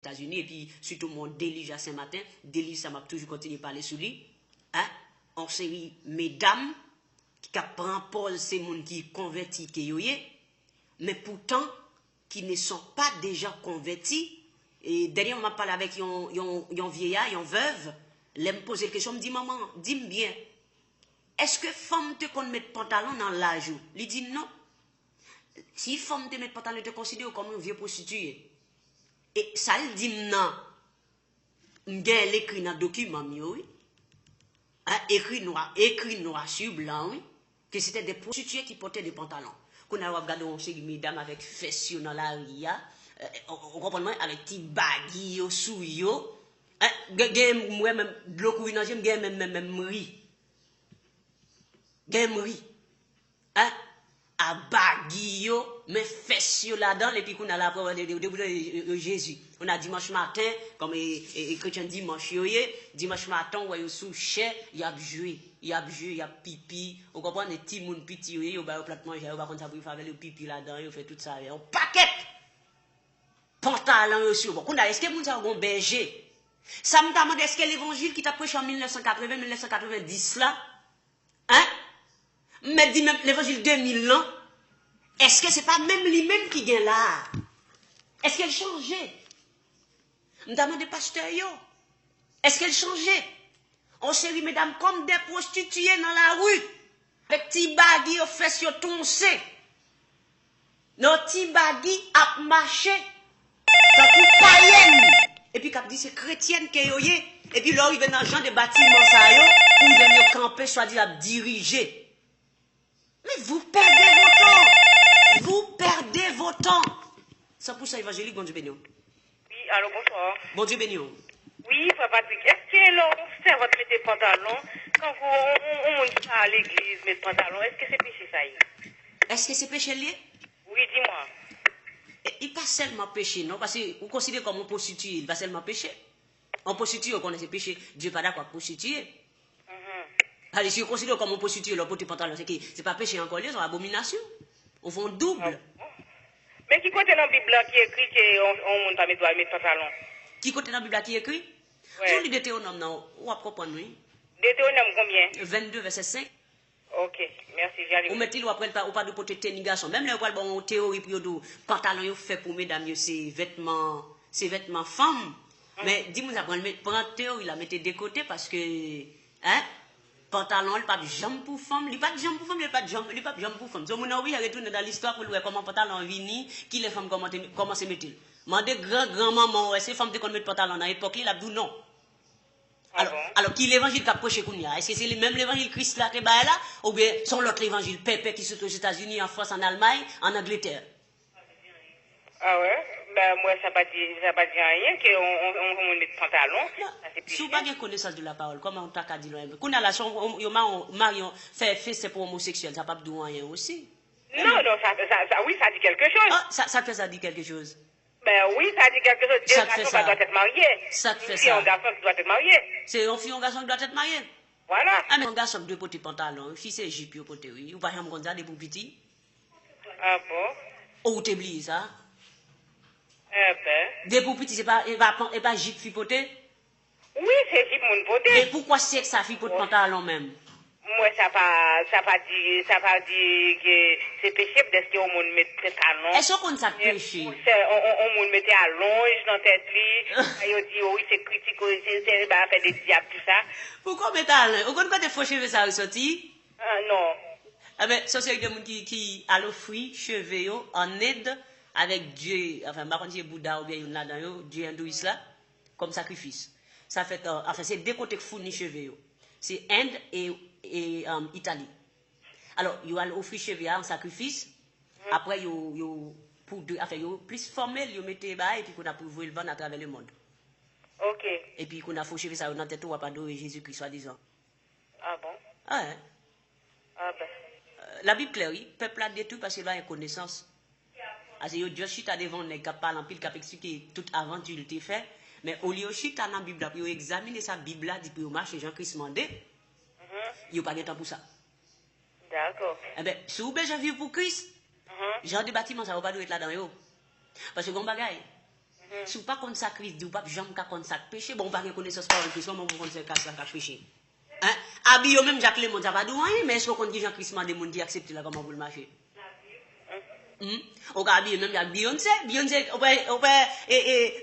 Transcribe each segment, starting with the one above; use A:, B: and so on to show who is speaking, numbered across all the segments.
A: États-Unis, et puis surtout mon délige à Saint-Martin, délige, ça m'a toujours continué à parler sur lui. Hein? En série, mesdames, qui prennent Paul, c'est monde qui converti, mais pourtant, qui ne sont pas déjà convertis. Et derrière, on m'a parlé avec un vieillard, une veuve, elle me pose la question, me dit, maman, dis-moi bien, est-ce que femme te qu'on met pantalon dans l'âge? Il dit non. Si femme te met pantalon, te considère comme un vieux prostitué. Et ça, il dit non. M'gain l'écrit dans le document, oui. Hein, écrit noir sur blanc, oui. Que c'était des prostituées qui portaient des pantalons. Qu'on a regardé, on sait, mesdames avec fesses dans la ria, on comprend, avec des baggy, sous yo. Moi, même, bloc, même riz. Gemri. Hein? À baggy, mais fesses là-dedans, et puis qu'on a la preuve de Jésus. On a dimanche matin, comme les chrétiens dimanche matin, on a sous chè, il y a joué, il y a pipi. On comprend les petits moun petit, il y a plat manger, on va comme ça pour faire le pipi là-dedans, il fait tout ça, on paquet. Pantalon aussi. Bon, est-ce que vous avez un berger? Ça me demande, est-ce que l'évangile qui t'a prêché en 1980-1990 là, hein? Mais dit même l'évangile 2000 ans, est-ce que c'est pas même lui-même qui gagne là? Est-ce qu'elle changeait? Je me demande pasteur yo. Est-ce qu'elle changeait? On série mesdames comme des prostituées dans la rue. Avec petits baggy au fesses yo toncé. Nos petits baggy à marcher. Ça pour païenne. Et puis quand dit c'est chrétienne qui est et puis là il vient dans genre de bâtiment ça yo pour venir camper soit dit à diriger. Mais vous perdez vos temps. Vous perdez vos temps. C'est pour ça, évangélique, bon Dieu béni.
B: Oui, allô, bonsoir.
A: Bon Dieu béni.
B: Oui, Papa Patrick, est-ce que l'on fait votre mettre des pantalons quand on monte à l'église, mettre pantalons, est-ce que c'est péché ça y est?
A: Est-ce que c'est péché lié?
B: Oui, dis-moi.
A: Il n'est pas seulement péché, non? Parce que vous considérez comme un prostitué, il n'est pas seulement péché. En prostitué, on connaît ce péché. Dieu pas d'accord avec prostitué. Allez, si vous considérez comme un prostitué, le porte pantalon, c'est pas péché encore, c'est une abomination. On fait un double.
B: Mais qui côté dans la Bible qui écrit qu'on monte à mettre pantalon?
A: Qui côté dans la Bible qui écrit?
B: Ouais.
A: Sur le Deutéronome, non? Ou à comprendre, oui?
B: Deutéronome combien?
A: 22, verset 5.
B: Ok, merci, j'arrive.
A: Ou mettez-le après, ou pas de porter tennis garçon. Même là, on parle bon théorie pour le pantalon fait pour mesdames, c'est vêtements femmes. Mais dis-moi, ça prend théorie, la mettez de côté parce que, hein, pantalon, il n'y a pas de jambe pour femme, il n'y a pas de jambe pour femme, il n'y a pas de jambe pour femme. Donc, on a oublié de retourner dans l'histoire pour voir comment pantalon vini, qui les femmes comment se mettent-ils. Mandez grand-maman, est-ce que les femmes qui mettent pantalon dans l'époque, il a dit non. Alors, qui l'évangile qui a prêché Kounia? Est-ce que c'est même l'évangile Christ là qui est là? Ou bien sont l'autre évangile Pépé qui sont aux États-Unis, en France, en Allemagne, en Angleterre?
B: Ah ouais? Ben, moi, ça pas dit rien, qu'on met de pantalon.
A: Si vous n'avez pas de connaissance de la parole, comment on t'a dit là? Qu'on a la chance, Marion fait c'est pour homosexuel, ça n'a pas de rien aussi.
B: Non, oui, ça dit quelque chose.
A: Ah, ça dit quelque chose.
B: Ben oui, ça dit quelque chose.
A: Ça fait ça.
B: Doit être marié.
A: Ça fait
B: ça.
A: ça.
B: Un garçon qui doit être marié.
A: C'est un fille, un garçon qui doit être marié.
B: Voilà.
A: Ah, mais un garçon qui doit porter pantalon, fille c'est jupe, il porter, oui. Ou pas, il y a des petits.
B: Ah bon?
A: Ou t'oublies ça?
B: Eh ben.
A: Des petits, c'est pas jupe, fille porter?
B: Oui, c'est jupe, mon poté.
A: Mais pourquoi c'est que ça fille porte pantalon même?
B: Moi, ça pas dit que c'est péché parce qu'on monde met pantalon.
A: Est-ce qu'on ça péché?
B: On monde mettait à longe dans tête li. On dit oui, c'est critique, c'est faire des diables tout ça.
A: Pourquoi mettre à longe? Au contraire, des faux cheveux ça ressorti?
B: Ah non.
A: Ah ben, ça c'est des gens qui a l'offrir cheveux en aide avec Dieu, enfin, par contre, Bouddha ou bien là-dedans, Dieu hindouiste là, comme sacrifice. Ça fait, enfin, c'est deux côtés qui fournissent cheveux. C'est Inde et Italie. Alors, il a offert cheveux en sacrifice. Après, pour deux, enfin, plus formel, il mettez bas et puis qu'on a pour le vendre à travers le monde.
B: Ok.
A: Et puis qu'on a faux cheveux ça dans tête ou pas de Jésus-Christ, soi-disant.
B: Ah bon?
A: Ah, hein?
B: Ah ben.
A: La Bible claire, oui, peuple a détruit parce qu'il a une connaissance. Parce que Dieu chita devant les qui parlent en pile, qui expliqué toute aventure qu'il t'a fait. Mais au lieu de chita dans la Bible, pour examiner sa Bible, dit pour marcher Jean-Christ mandé, il n'y a pas de temps pour ça.
B: D'accord.
A: Eh bien, si vous avez vu pour Christ, genre de bâtiment, ça ne va pas être là-dedans. Parce que bon bagaille, Si vous pas contre ça Christ, vous pas jamais contre ça péché, bon pas connaissance par une question, vous connaissez ça péché. Hein? Habillé même Jacques Lemon ça pas dit rien, mais est-ce qu'on connaît Jean-Christ des monde qui accepte là comment vous le marcher? On habillé même avec Beyoncé,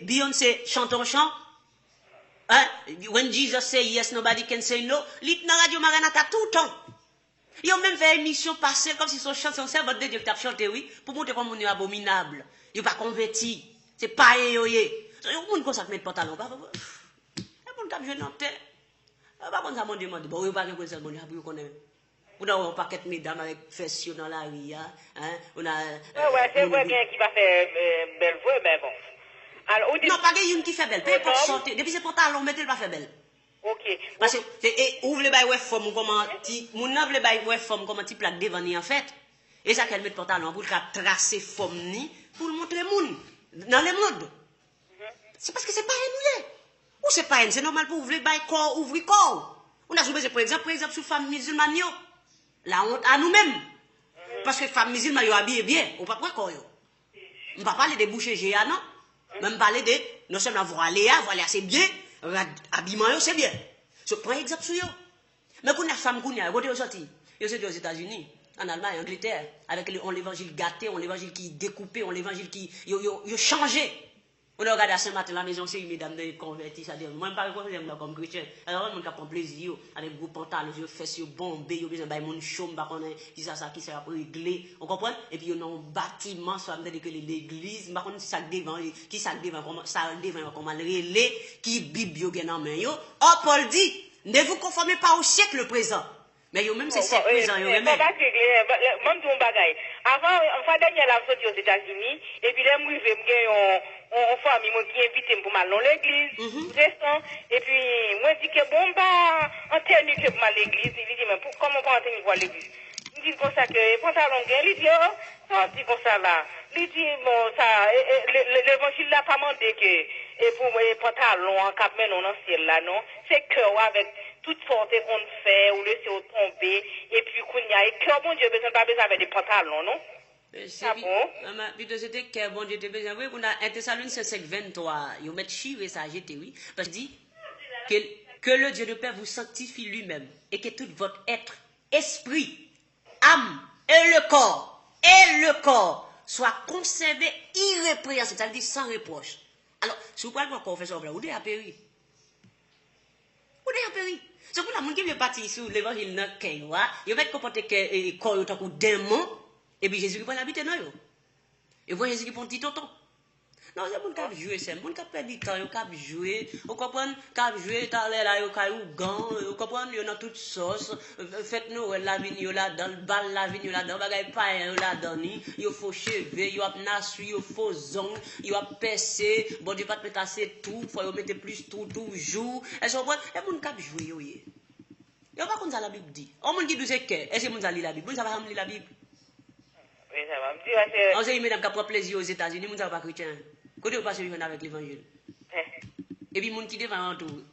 A: Beyoncé chante un chant. Hein? When Jesus say yes, nobody can say no. Lit dans Radio Maranatha tout le temps. Ils ont même fait une émission passée comme si son chanson c'est votre Dieu qui t'a chanté oui pour montrer comment on est abominable. Il pas converti. C'est pas yoyé. Yon moun kon sa met pantalon pas. Moun k'ap jeune en terre. Pas kon ça mon demande. Bon, yo pas gen connaissance bon pour connaître. On a un paquet de mesdames avec fesses dans la rue hein. On a
B: ouais, c'est vrai bien qui va faire belle voix mais bon. Alors
A: non, pas gen une qui fait belle. Peu importe chanter. Depuis c'est pantalon mettez pas faire belle.
B: OK.
A: Parce que et ouvre les bail ouais forme comment ti moun nan vle bail ouais forme comment ti plaque devant ni en fait. Et ça qu'elle met pantalon pour tracer forme ni pour montrer moun dans les modes. C'est parce que c'est pas un mouillé. Ou c'est pas un, c'est normal pour ouvrir bail corps, ouvrir corps. On a joué par exemple sur femme musulmane yo. La honte à nous-mêmes. Parce que femme musulmane yo habillé bien, ou pas corps yo. On va parler de boucher géa non. Même parler de non seulement voiler c'est bien, habillement yo c'est bien. Je prends exemple sur yo. Mais qu'on a femme qu'on a côté au sorti. Yo c'est aux États-Unis, en Allemagne, en Angleterre, avec l'évangile gâté, on l'évangile qui découpé, on l'évangile qui yo changé. On a regardé ce matin la maison, c'est une mesdames de convertis, ça dit, moi je parle comme chrétien. Alors on prend plaisir avec gros pantalons, yo fesses yo bombé, yo besoin bail mon chaume ba connait qui ça qui sert pour régler, on comprend? Et puis on a un bâtiment soit me que l'église, ba connait ça devant comment ça devant comment relé qui bible yo gen en main yo. Oh Paul dit, ne vous conformez pas au siècle présent. Mais yo même c'est 7 ans yo même.
B: Même ton bagay. Avant enfin dernière la sorti aux États-Unis et puis les mourir on famille moi qui invite pour mal dans l'église et puis moi dit que bon bah en tenue que pour mal l'église il dit mais comment pas en tenue voir l'église il dit comme ça que pantalon gain il dit ça dit comme ça là il dit bon ça l'évangile n'a pas demandé que et pour pantalon en cap mais non dans ciel là non c'est cœur avec toute sorte qu'on fait ou laisser au tomber et puis qu'on y a et cœur bon Dieu besoin pas besoin avec des pantalons non.
A: C'est bon. Puis c'était que bon Dieu te besoin oui on a 1 Thessaloniciens 5:23 yo mettre chiffre ça j'étais oui parce que dit que le Dieu de paix vous sanctifie lui-même et que tout votre être, esprit, âme et le corps soit conservé irrépréhensible, c'est-à-dire sans reproche. Alors, si vous parlez de confession, vous devez périr. Vous devez périr. C'est pour la monde qui veut partir sur l'évangile dans le il va comporter que corps est un démon, et puis Jésus qui prend l'habiter dans eux. Et vous Jésus qui prend un petit tonton. Non, c'est mon cap jouer, c'est mon cap perdre du temps, yo cap jouer. Vous comprenez? Cap jouer, t'as l'air là, yo caillou gant, vous comprenez? Yo dans toute sauce. Faites Noël la vigne yo là dans le bal la vigne yo là dans bagay païen yo là dans ni. Yo faux cheveux, yo ap nasu, yo faux ongles, yo ap percé. Bon Dieu pas te mettre assez tout, faut yo mettre plus tout toujours. Est-ce que vous comprenez? Et mon cap jouer yo yé. Yo pas comme ça la Bible dit. On moun qui douze que est-ce que moun ça lit la Bible? Moun ça va lire la Bible. Oui, ça va me dire. On sait mesdames qui prend plaisir aux États-Unis, moun ça pas chrétien. Côté vous passez avec l'évangile. Et puis, moun qui devant en tout.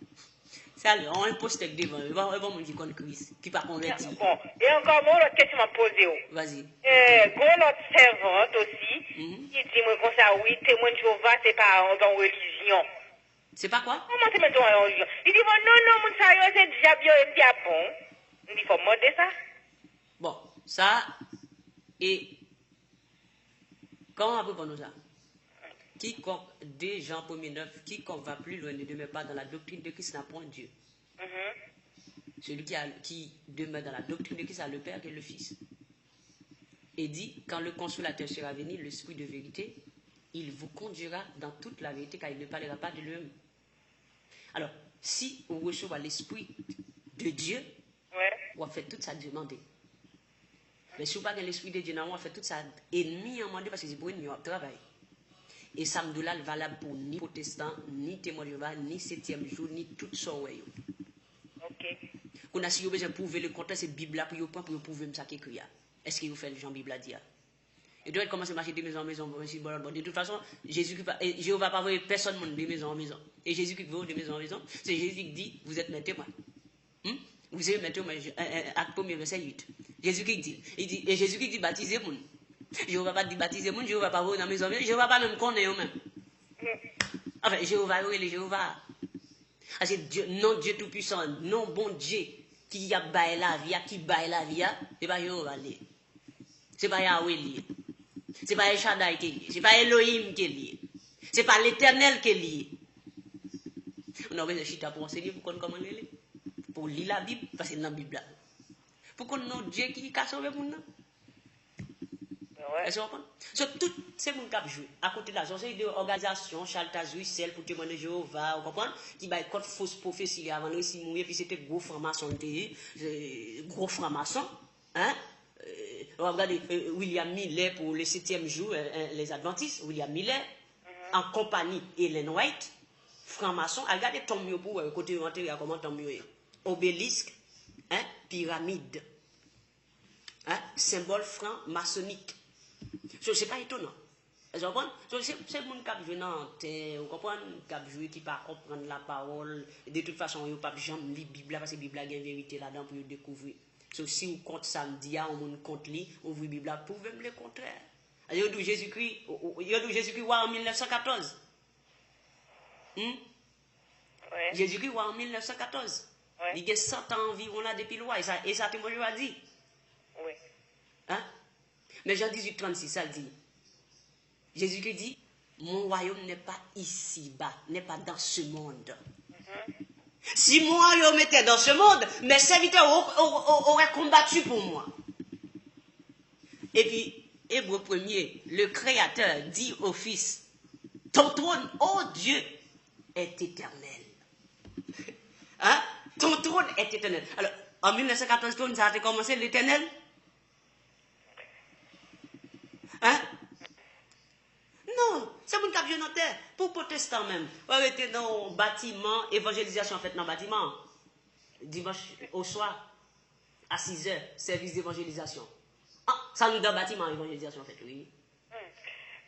A: Ça, on impose devant. Il va y avoir moun qui connaît Christ, qui pas converti.
B: Bon. Et encore, mon autre question m'a posée.
A: Vas-y.
B: Notre servante aussi, qui dit, moi, comme ça, oui, témoin de Jéhovah, c'est pas en religion.
A: C'est pas quoi?
B: Comment témoin de Jéhovah en religion? Il dit, non, moun ça, c'est diable, il dit, ah bon. Il dit, faut demander ça.
A: Bon, ça, et comment on peut prendre ça? Quiconque, 2 Jean 1:9, quiconque va plus loin ne demeure pas dans la doctrine de Christ n'a point Dieu. Celui qui demeure dans la doctrine de Christ a le Père et le Fils. Et dit, quand le consolateur sera venu, l'Esprit de vérité, il vous conduira dans toute la vérité car il ne parlera pas de lui-même. Alors, si on reçoit l'Esprit de Dieu, on va faire toute sa demande. Mais si on n'a pas l'Esprit de Dieu, on va faire toute sa ennemi en demande parce que c'est pour une travail. Et ça me est valable pour ni protestants, ni témoins de Jéhovah, ni 7e jour, ni tout ça. Ok. Qu'on a si vous besoin de prouver le contraire, c'est Bible là pour prouver ça qui écrit. Est-ce que vous faites le Jean Bible à dire? Et doit commencer à marcher de maison en maison. De toute façon, Jéhovah va pas voir personne de maison en maison. Et Jésus qui va de maison en maison, c'est Jésus qui dit, vous êtes mes témoins. Vous êtes mes témoins, acte 1er, verset 8. Jésus qui dit, et Jésus qui dit, baptisez-vous. Je ne vais pas dire baptiser mon, je ne vais pas voir dans la maison, je ne vais pas même connaître eux-mêmes. Enfin, Jéhovah, oui, les Jéhovah. Ah, c'est Dieu, non Dieu tout-puissant, non bon Dieu qui a baillé la vie, qui baille la vie, c'est pas Jéhovah. C'est pas Yahweh lié. C'est pas El Shaddai qui est lié. C'est pas Elohim qui est lié. C'est pas l'Éternel qui est lié. On a besoin de chita pour enseigner, pour qu'on comment il est. Pour lire la Bible, parce que c'est dans la Bible là. Pour qu'on ait Dieu qui a sauvé mon nom. Est-ce que vous comprenez? C'est tout ces gens qui ont joué. À côté de la société de organisation, Chaltazouis, celle pour témoigner de Jéhovah, vous comprenez? Qui va être fausse prophétie avant de réussir mourir, puis c'était gros franc-maçon, gros franc-maçon. Hein? Regardez William Miller pour le 7e jour, les Adventistes, William Miller, en compagnie Ellen White, franc-maçon. Regardez ton mieux pour côté rentré, comment ton mieux est. Obélisque, hein? Pyramide, hein? Symbole franc-maçonnique. Ce n'est pas étonnant. C'est le monde qui a joué dans vous comprenez, qui a joué, qui ne peut pas comprendre la parole. De toute façon, il n'y a pas de gens qui lisent la Bible, parce que la Bible a une vérité là-dedans pour découvrir. Si vous comptez samedi, on compte lui, on ouvre la Bible, vous pouvez me le contraire. Il y a dit Jésus-Christ, en 1914. Jésus-Christ en 1914. Il y a 100 ans environ là depuis le roi, et ça témoigne a dit.
B: Oui.
A: Hein? Mais Jean 18, 36, ça dit. Jésus-Christ dit, mon royaume n'est pas ici-bas, n'est pas dans ce monde. Si mon royaume était dans ce monde, mes serviteurs auraient combattu pour moi. Et puis, Hébreu 1er, le Créateur dit au Fils, ton trône, ô Dieu, est éternel. Hein? Ton trône est éternel. Alors, en 1914, ça a commencé l'éternel. Hein? Non, c'est mon cap dans terre. Pour protestants même, on était dans le bâtiment, évangélisation faite dans le bâtiment. Dimanche au soir, à 6h, service d'évangélisation. Ah, ça nous donne bâtiment, évangélisation faite, oui.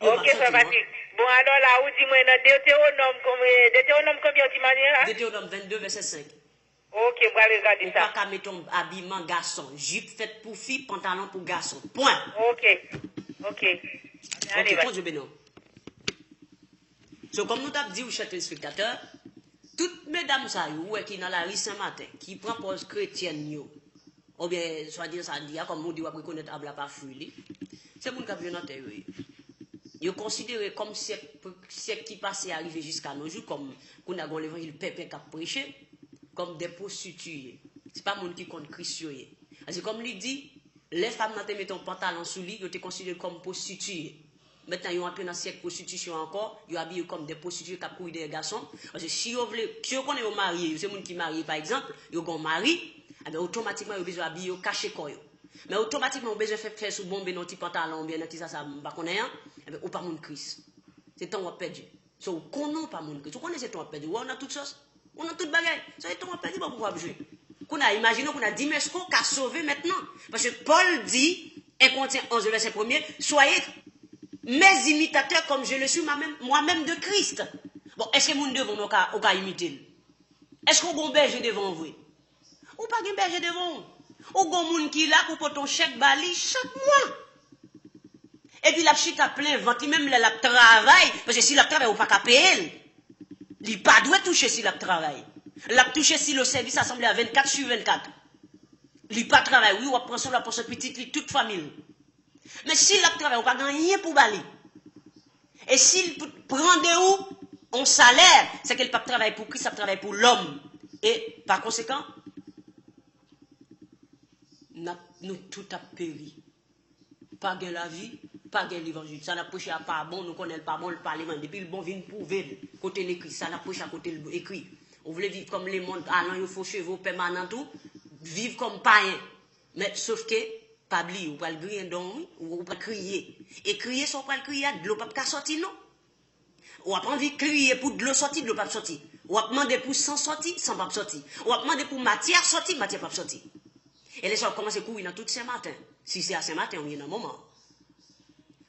B: Ok, ça va dire. Bon, alors là, où dis-moi, Deutéronome combien tu m'as dit là?
A: Deutéronome 22, verset 5.
B: Ok, on va regarder ça.
A: On pas qu'à mettre ton habillement garçon, jupe faite pour fille, pantalon pour garçon. Point.
B: Ok. Allez,
A: ok, Bénon. So, comme nous t'avons dit, chers téléspectateurs, toutes mesdames qui sont dans la rue Saint-Martin, qui prennent pose chrétienne, ou bien, soit dire ça dit, comme on dit, on va reconnaître à la fouille, c'est mon cap dans terre. Ils considéré comme ce qui passait arrivé jusqu'à nos jours, comme qu'on a l'évangile Pépé qui a prêché, comme des prostituées. Ce n'est pas mon qui compte Christ. C'est comme il dit, les femmes qui mettent un pantalon sous lui, ils sont considérées comme prostituées. Maintenant, ils ont entré dans le siècle de prostitution encore, ils sont habillés comme des prostituées qui courent des garçons. Parce que si vous voulez, si vous connaissez un mari, c'est un qui marié par exemple, ils ont un mari, automatiquement, ils ont besoin d'habiller, cacher quoi. Mais automatiquement, ils ont besoin de faire sous bombe dans petit pantalon, bien dans ça, ça ne connaît rien, ou pas mon Christ. C'est temps où on perd. So, vous connaissez pas mon Christ. Vous connaissez ton perdu. On a toutes choses. On a toutes bagailles. Ça c'est ton perdu pour pouvoir jouer. Qu'on a imaginé qu'on a Dimesco qui a sauvé maintenant. Parce que Paul dit, 1 Corinthiens 11, verset 1er, soyez mes imitateurs comme je le suis moi-même de Christ. Bon, est-ce que nous devons nous imiter? Est-ce qu'on a un berger devant vous? Ou pas un berger devant vous? Ou un monde qui est là pour ton chèque bali chaque mois? Et puis la chita plein ventre, même la travail, parce que si la travail, ou pas qu'à payer, il pas doit toucher si la travail. La toucher si le service assemblé à 24 sur 24. Il pas travail, oui, ou prend son pour ce petit, toute famille. Mais si la travail, ou pas gagner pour bali. Et s'il prend de où, on salaire, c'est qu'elle pas travaille pour qui, ça travaille pour l'homme. Et par conséquent, nous tout a péri. Pas de la vie, pas de l'évangile. Ça n'a prêché à pas bon, nous connaissons pas bon le parlement. Depuis le bon vient prouver, côté l'écrit, ça n'a prêché à côté l'écrit. On voulait vivre comme les mondes, allant, il faut chevaux permanents, tout, vivre comme païen. Mais sauf que, pas oublier, ou pas le griller donc, ou pas crier. Et crier, sans pas le crier, de l'eau pas sortir, non. Ou apprendre à crier pour de l'eau sortir, de l'eau pas sortir. Ou à demander pour sans sortir, sans pas sortir. Ou à demander pour matière sortir, matière pas sortir. Et les gens commencent à courir dans tout Saint-Martin. Si c'est à Saint-Martin, on y est dans un moment.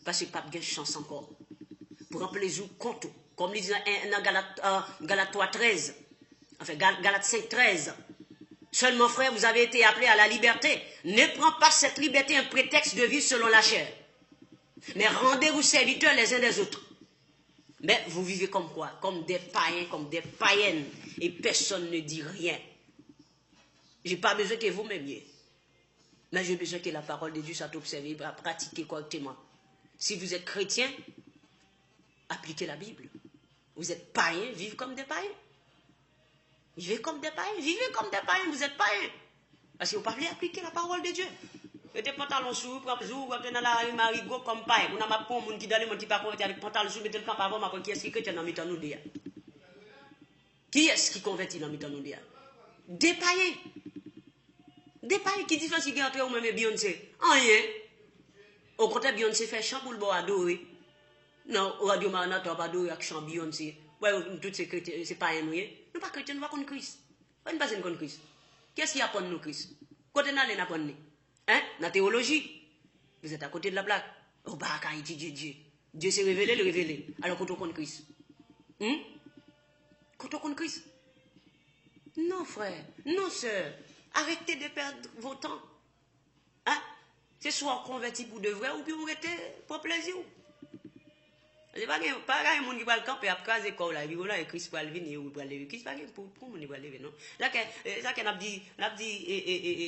A: Parce que pas de chance encore. Pour remplir les jours compte. Comme il dit dans Galate 3, 13. Enfin, Galate 5, 13. Seulement, frère, vous avez été appelés à la liberté. Ne prends pas cette liberté un prétexte de vivre selon la chair. Mais rendez-vous serviteurs les uns des autres. Mais vous vivez comme quoi? Comme des païens, comme des païennes. Et personne ne dit rien. Je n'ai pas besoin que vous m'aimiez. Mais j'ai besoin que la parole de Dieu soit observée, pratiquée correctement. Si vous êtes chrétien, appliquez la Bible. Vous êtes païens, vivez comme des païens. Vivez comme des païens, vivez comme des païens, vous êtes païens. Parce que vous parlez appliquer la parole de Dieu. Mettez pantalon sous, vous êtes dans la rue Marigot comme païen. Vous n'avez pas un monde qui dans le monde qui pas converti avec pantalon sous, mettez le camp avant, qui est-ce qui est chrétien dans le nous dire? Qui est-ce qui convertit dans le nous dire? Des païens. Des païens qui différencient entre eux-mêmes et Beyoncé. Rien. Au contraire, Beyoncé fait chant pour le bon adorer. Non, au Radio Maranatha, on va adorer avec chant Beyoncé. Ouais, toutes ces chrétiens, c'est païens, nous. Nous pas chrétiens, nous pas contre Christ. On ne pas contre Christ. Qu'est-ce qui apprend nous Christ? Côté n'a les apprendre. Hein? La théologie. Vous êtes à côté de la plaque. Oh, bah, quand étudier Dieu. Dieu s'est révélé, le révélé. Alors, quand on contre Christ. Quand on contre Christ. Non, frère. Non, sœur. Arrêtez de perdre vos temps. Hein? C'est soit converti pour de vrai ou bien vous êtes pour plaisir. C'est pas un monde qui va le camper après les écoles là, là et Christ va le venir ou va le lever. Christ va le pour monde qui va lever non. Là qu'on a dit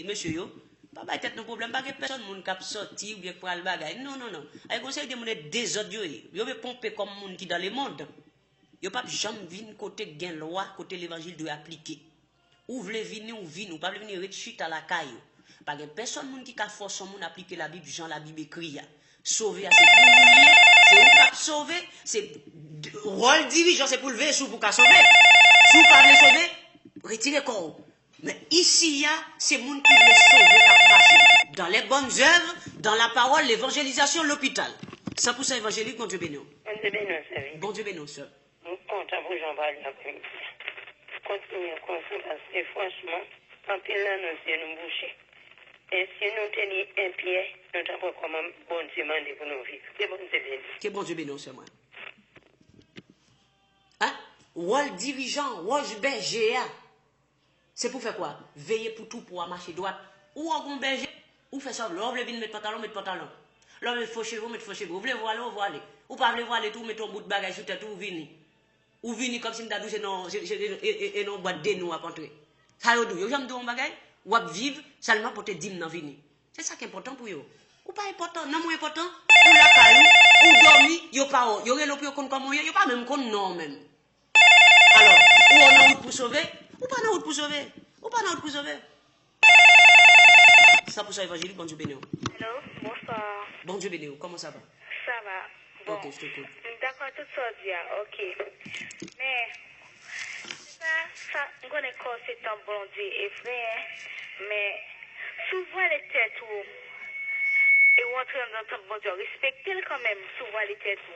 A: monsieur yo, pas tête no problème pas que personne monde qui sorti ou bien pour le bagage. Non. Ay conseil de monde désordre yo veut pomper comme monde qui dans le monde. Yo pas jamais venir côté gain loi, côté l'évangile doit appliquer. Ou vle venir ou venir, ou pas venir rechute à la caille. Pas que personne monde qui a force son monde appliquer la Bible, Jean la Bible écrit. Sauver c'est pour nous, c'est ou pas sauver, c'est rôle dirigeant, c'est pour lever sous pour qu'à sauver. Sous pas le sauver, retirez corps. Mais ici, c'est monde qui veut sauver la marcher. Dans les bonnes œuvres, dans la parole, l'évangélisation, l'hôpital. 100% évangélique, bon Dieu béni.
B: Bon Dieu béni, sœur.
A: Bon Dieu béni, sœur.
B: Nous comptons pour Jean-Paul après. Continuez comme ça parce que franchement, en pile là, nous boucher. Et si nous tenions un pied, nous avons comment bon Dieu mandé pour nous vivre. Que bon Dieu béni.
A: Que bon Dieu béni, sœur, moi. Hein? Rôle dirigeant, rôle berger, c'est pour faire quoi? Veiller pour tout, pour marcher droite. Ou en bon berger, ou faire ça. L'homme veut venir mettre pantalon. L'homme veut faux chevaux, mettre faux chevaux. Vous voulez voir aller, vous voulez aller. Ou pas voulez voir aller tout, mettre un bout de bagage sur tête, ou venir. Ou venir comme si nous avons et non boîte de nous à rentrer. Ça y est, vous avez dit un bagage, ou à vivre seulement pour te dire non venir. C'est ça qui est important pour vous. Ou pas important, non moins important, ou la caillou, ou dormir, yo pas haut. Yo relope yo kon comme yo pas même kon non même. Alors, ou on a route pour sauver, ou pas on a route pour sauver. Ou pas on a route pour sauver. Ça pour ça évangélique, bon Dieu béni.
B: Hello, bonsoir.
A: Bon Dieu béni, comment ça va?
B: Ça va. Bon.
A: Ok, je t'écoute.
B: D'accord, tout ça dit, ok. Mais, ça, on connaît que c'est un bon Dieu et vrai, mais souvent les têtes où, et on entre dans un bon Dieu, respectez-le quand même, souvent les têtes où.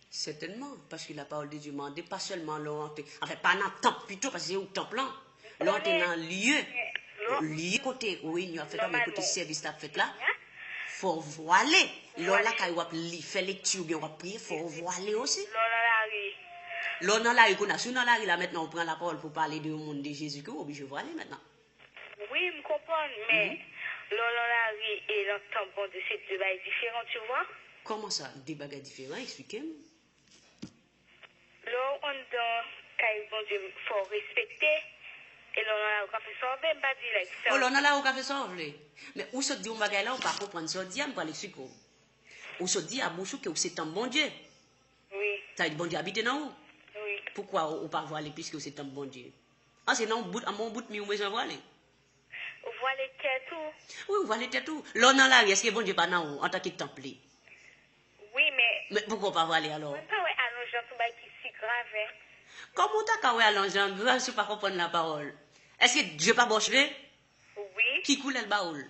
A: Certainement, parce que la parole de Dieu demande pas seulement l'orienter, enfin pas dans le temple plutôt, parce que c'est au temple là, l'orienter dans le lieu côté, oui, il a fait un côté service à fait là, faut voiler, là quand il fait lecture, bien on va prier, faut voiler aussi. Là dans la rue, qu'on a sous dans la rue là maintenant on prend la parole pour parler du monde de Jésus, qu'on est obligé de voiler maintenant.
B: Oui, je comprends, mais là dans la rue et dans le temple, bon, c'est deux bagages différents, tu vois.
A: Comment ça, des bagages différents, expliquez-moi.
B: Là, on dans quand bon Dieu, faut respecter. Et là, on a fait sauver, pas dire like ça.
A: Oh, là, on a là, on a fait sauver. Mais où se dit, on va gagner là, on va comprendre ça, on va l'expliquer. Où se dit à bouche que c'est un bon Dieu.
B: Oui.
A: Ça veut dire bon Dieu habite dans où?
B: Oui.
A: Pourquoi on ne peut pas voir les puisque c'est un bon Dieu? Ah, c'est non, à mon bout, mais on va voir les.
B: On voit les têtes tout.
A: Oui, on voit les têtes tout. Là, on a là, est-ce que bon Dieu pas dans où, en tant que temple?
B: Oui, mais.
A: Mais pourquoi on ne peut pas voir les alors?
B: On ne peut pas allonge tout ça qui est si grave, hein.
A: Comment t'as qu'à allonge un grave si pas comprendre la parole? Est-ce que Dieu pas bochevé?
B: Oui.
A: Qui coule le baoul?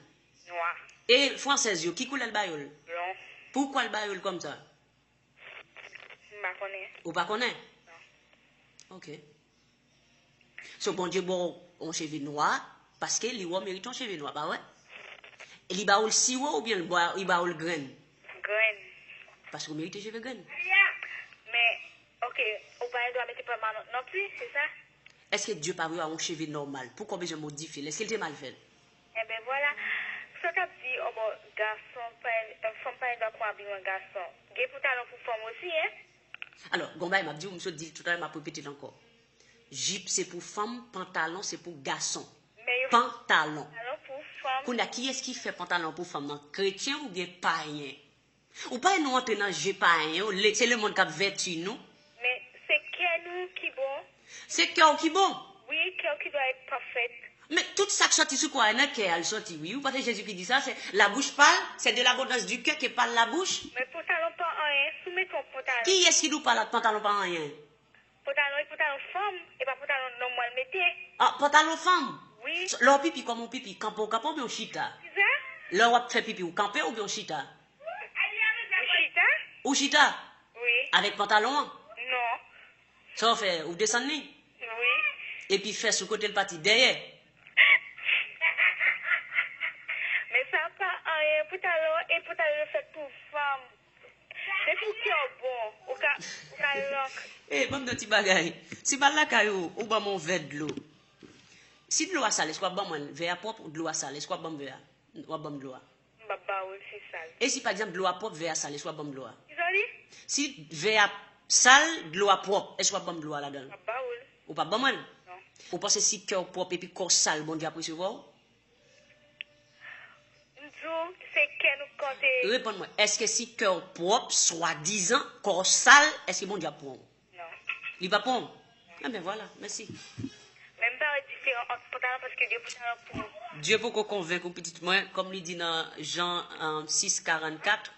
B: Noir.
A: Et française, qui coule le baoul?
B: Blanc.
A: Pourquoi le baoul comme ça?
B: Je ne connais pas.
A: Ou pas connaît?
B: Non.
A: Ok. So bon Dieu bon on cheveux noir parce que les rois méritent un cheveux noir, pas ouais? Et les baoul sirop ou bien les baoul grain?
B: Grain.
A: Parce qu'on mérite cheveux grain.
B: Mais, ok, on va doit mettre pas mal non plus, c'est ça?
A: Est-ce que Dieu pas vu un cheveu normal? Pourquoi besoin de modifier? Est-ce qu'il était mal fait?
B: Eh bien voilà. Ce qu'a dit, oh bon, garçon, femme pas doit prendre un garçon. Il y a pour talent pour femme aussi, hein?
A: Alors, Gomba, m'a dit, je me dit tout à l'heure, m'a répété encore. Jupe, c'est pour femme, pantalon, c'est pour garçon. Pantalon.
B: Pour femme.
A: Qui est-ce qui fait pantalon pour femme? Chrétien ou bien païen? Ou pas nous entrer dans le païen, c'est le monde qui a vêtu nous.
B: Mais c'est cœur qui est bon.
A: C'est cœur qui est bon.
B: Oui, cœur qui doit être parfait.
A: Mais tout ça qui sortit sur quoi? Un cœur, elle sortit, oui. Ou pas Jésus qui dit ça, c'est la bouche parle, c'est de l'abondance du cœur qui parle la bouche.
B: Mais pantalon pas rien, soumets ton pantalon.
A: Qui est-ce qui nous parle de pantalon pas rien?
B: Pantalon femme, et pas pantalon normal métier.
A: Ah, pantalon femme?
B: Oui.
A: Leur pipi comme mon pipi, campo ou bien chita?
B: C'est ça?
A: Leur fait pipi ou camper ou bien chita?
B: Chita?
A: Ou chita?
B: Oui.
A: Avec pantalon?
B: Non.
A: Ça fait, ou descendre?
B: Oui.
A: Et puis fait sous côté le parti derrière.
B: Mais ça pas rien, pantalon fait pour femme. C'est pour qui est bon, au cas
A: Eh, bon petit bagay. Si pas la caillou, ou ba mon verre de l'eau. Si de l'eau a salé, soit bon mon verre propre, de l'eau a salé, soit bon verre. Ou bon de l'eau.
B: Baba, oui, c'est sale.
A: Et si par exemple de l'eau a propre, verre salé, soit bon de l'eau.
B: Isoli?
A: Si verre sale, de l'eau a propre, et soit bon de l'eau là-dedans.
B: Baba, oui.
A: Ou pas bon mon?
B: Non.
A: Ou pensez si cœur propre et puis corps sale, bon Dieu a recevoir?
B: C'est qu'elle nous compte.
A: Réponds-moi, est-ce que si cœur propre, soi-disant, corps sale, est-ce que bon Dieu a prend?
B: Non.
A: Il va prendre? Ah ben voilà, merci.
B: Même pas différent entre pantalon parce que Dieu pantalon pour.
A: Dieu pour qu'on convainque petit moins, comme il dit dans Jean 6,44,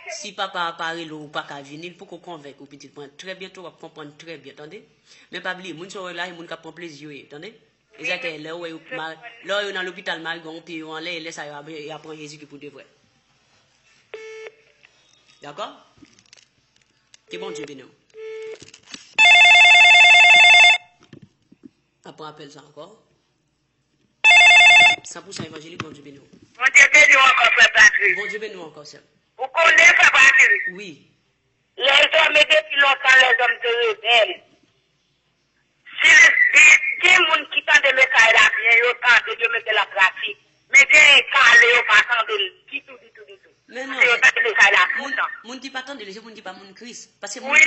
A: si papa apparaît là ou pas qu'à venir, pour qu'on convainque au petit point. Très bientôt, on va comprendre très bien, attendez? Mais pas oublier, les gens sont là, les gens qui prennent plaisir, attendez? Et ça, là où est dans l'hôpital, Marigon, puis on les laisse et apprend Jésus qui pour de vrai. D'accord? Que bon Dieu bénisse. Après, appelle ça encore. 100% évangélique, bon Dieu bénisse.
B: Bon Dieu bénisse encore, frère Patrick.
A: Bon Dieu bénisse encore, ça.
B: Vous connaissez, frère Patrick?
A: Oui.
B: Les hommes, depuis longtemps, les hommes se rebellent. Si les gens qui tentent de me caler la bien, ils tentent de mettre la pratique. Mais des calés, ils pas tant de du tout.
A: Mais non.
B: Ils tentent de me caler la bien.
A: Moun qui pas tant de les gens, moun qui pas moun Christ. Parce que
B: Oui.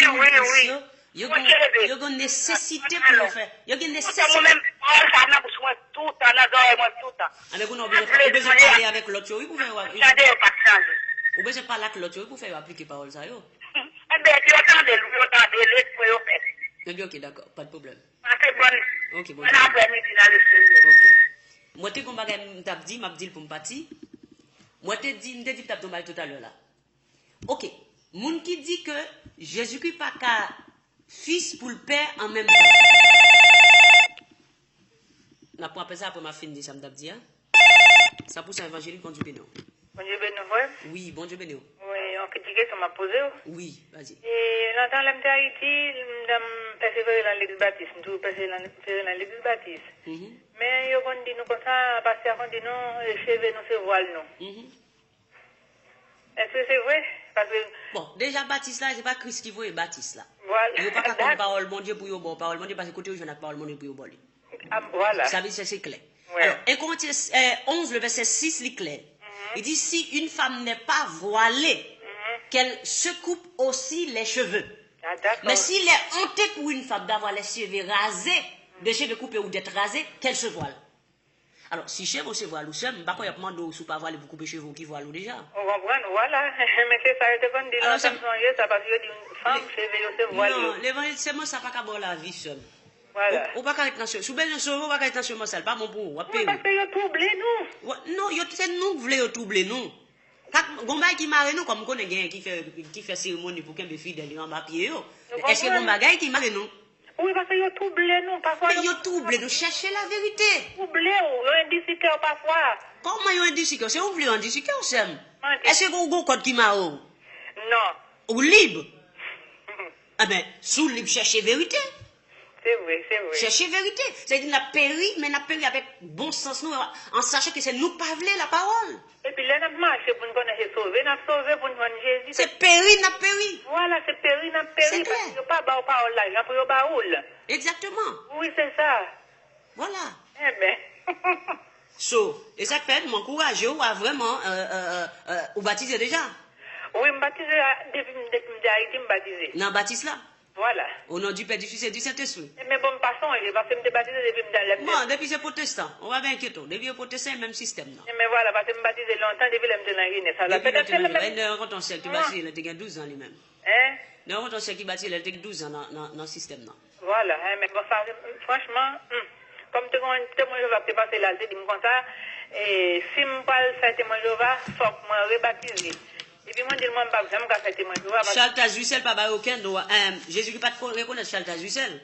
A: il y a une nécessité pour le faire. Il y a une nécessité.
B: Moi-même, ça n'a pas tout le temps, tout le temps.
A: Avec vous, on a besoin de parler avec l'autre, oui, pour faire.
B: Regardez, pas changer.
A: Ou besoin de parler avec l'autre, oui, pour faire appliquer parole ça, yo.
B: Eh bien, il y a autant de lui, autant de l'esprit, au fait.
A: Ok, d'accord, pas de problème.
B: C'est bon.
A: Ok, bon.
B: On a après-midi dans le studio.
A: Ok. Moi, t'es comme bagay m't'a dit, m'a dit pour me partir. Moi, t'ai dit, t'as tombé tout à l'heure là. Ok. Moun qui dit que Jésus-Christ pas qu'à fils pour le père en même temps. On a pas appelé ça après ma fin de ça, m't'a dit, hein. 100% évangélique, bon Dieu bénisse.
B: Bon Dieu bénisse, ouais.
A: Oui, bon Dieu bénisse.
B: Oui, on peut dire que ça m'a posé.
A: Oui, vas-y.
B: Et longtemps, l'homme d'Haïti, je persévère dans l'église baptiste, je persévère dans l'église baptiste. Mais il y a dit nous comme ça, parce qu'on dit non, les cheveux nous se voilent nous. Est-ce que c'est vrai? Parce que.
A: Bon, déjà Baptiste là, c'est pas Christ qui voit Baptiste là.
B: Voilà.
A: Il n'y a pas qu'à parole mon Dieu pour y bon, parole mon Dieu parce que côté où je n'ai pas parole mon Dieu pour y bon.
B: Voilà.
A: Ça veut dire c'est clair.
B: Ouais.
A: Alors, 1 Corinthiens 11, le verset 6, il est clair. Il dit si une femme n'est pas voilée, qu'elle se coupe aussi les cheveux.
B: Ah, d'accord.
A: Mais s'il est honté pour une femme d'avoir les cheveux rasés, des cheveux coupés ou d'être rasés, qu'elle se voile. Alors, si chez vous se voile ou seul, pas quoi y a demandé ou pas voiler vous couper cheveux qui voilent déjà.
B: On comprend, voilà. Mais c'est ça, je te dis, là, ça parce que une femme, cheveux se voile.
A: Non, l'évangile, c'est moi, ça pas qu'à boire la vie seule.
B: Voilà.
A: Ou pas qu'à être dans ce. Sous belle on va qu'à être dans ce morceau, pas mon pour.
B: Parce que vous troublez nous.
A: Non, c'est nous qui voulons troubler nous. Gomba qui marie nous, comme on connaît qui fait cérémonie pour qu'un fidèle en bas pied. Est-ce que Gomba qui marie nous?
B: Oui, parce que vous troublez nous, parfois.
A: Mais vous troublez nous, cherchez la vérité.
B: Troublez, vous indiscipliné parfois.
A: Comment vous indiscipliné? C'est vous voulez indiscipliné ou c'est? Est-ce que vous avez un code qui m'a ou?
B: Non.
A: Ou libre? Ah ben, sous libre, cherchez vérité.
B: C'est vrai, c'est vrai.
A: Chercher vérité. C'est-à-dire qu'on a péri, mais on a péri avec bon sens, nous, en sachant que c'est nous pas la parole.
B: Et puis là, on a marché pour nous connaître sauver, on a sauvé pour nous connaître Jésus.
A: C'est péri, on a péri.
B: Voilà, c'est péri, on a péri.
A: C'est clair.
B: Parce que pas de parole là, il a pris au baoul.
A: Exactement.
B: Oui, c'est ça.
A: Voilà.
B: Eh bien.
A: So, et ça fait, m'encourage à vraiment, au baptiser déjà.
B: Oui, je me baptise depuis Haïti, je me baptise.
A: Dans baptiste là?
B: Voilà.
A: Au nom du Père, du Fils et du Saint-Esprit.
B: Mais bon, passons, parce que je me baptise depuis
A: Bon, depuis c'est protestant, on va bien inquiéter. Depuis les protestants, même système. Non?
B: Mais voilà, parce que je me baptise longtemps depuis que je suis dans la Peut-être que le même.
A: Il y a un conseil qui bâtit, il a 12 ans lui-même.
B: Hein?
A: Il y a un conseil qui bâtit, il a 12 ans dans le système. Non?
B: Voilà, mais bon, ça, franchement, comme témoin Jéhovah peut passer là, je dis comme ça, et si je parle faire témoin Jéhovah, il faut que je rebaptise. Et puis moi, je dis, moi, je ne vais pas faire témoin Jéhovah.
A: Charles Tazussel, pas aucun droit. Jésus qui pas reconnaître Charles Tazussel.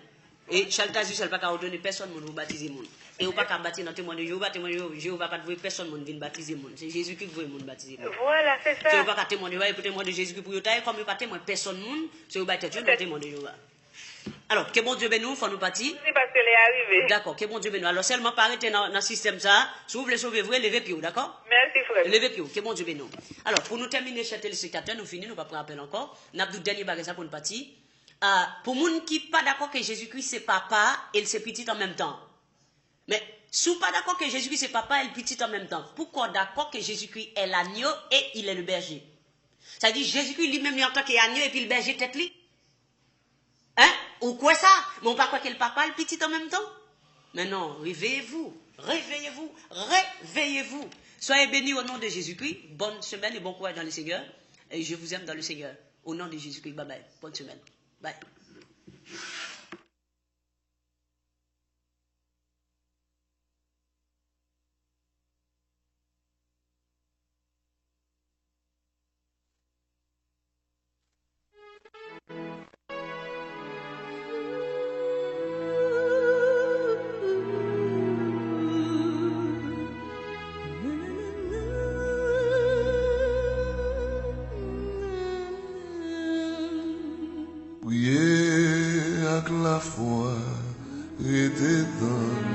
A: Et Charles Tazussel pas ordonner personne pour baptiser monde. Et on pas qu'à baptiser dans témoin de Jéhovah, Jéhovah pas de personne pour venir baptiser monde. C'est Jésus qui veut monde baptiser.
B: Voilà, c'est ça.
A: C'est pas qu'à témoin de Jéhovah, et témoin de Jésus qui pour y tailler comme il pas témoin personne monde, c'est au baptême dans témoin de Jéhovah. Alors, que bon Dieu ben nous, faut nous partir.
B: Oui, parce qu'elle est arrivée.
A: D'accord, que bon Dieu ben nous. Alors seulement pas arrêter dans le système ça, si vous voulez sauver vous, levez pied, d'accord?
B: Merci frère.
A: Levez pied, que bon Dieu ben nous. Alors, pour nous terminer, chers téléspectateurs, nous finissons, nous pas prendre appel encore. Nous avons dernier bagage ça pour nous partir. Pour les gens qui ne sont pas d'accord que Jésus-Christ c'est papa et c'est petit en même temps. Mais si vous n'êtes pas d'accord que Jésus-Christ c'est papa et le petit en même temps, pourquoi d'accord que Jésus-Christ est l'agneau et il est le berger? Ça dit Jésus-Christ lui-même en tant qu'agneau et puis le berger tête lui. Hein? Ou quoi ça? Mais on pas quoi que le papa et le petit en même temps? Mais non, réveillez-vous, réveillez-vous, réveillez-vous. Soyez bénis au nom de Jésus-Christ. Bonne semaine et bon courage dans le Seigneur. Et je vous aime dans le Seigneur. Au nom de Jésus-Christ. Bye bye. Bonne semaine. Bye.
C: Priez avec la foi, restez dans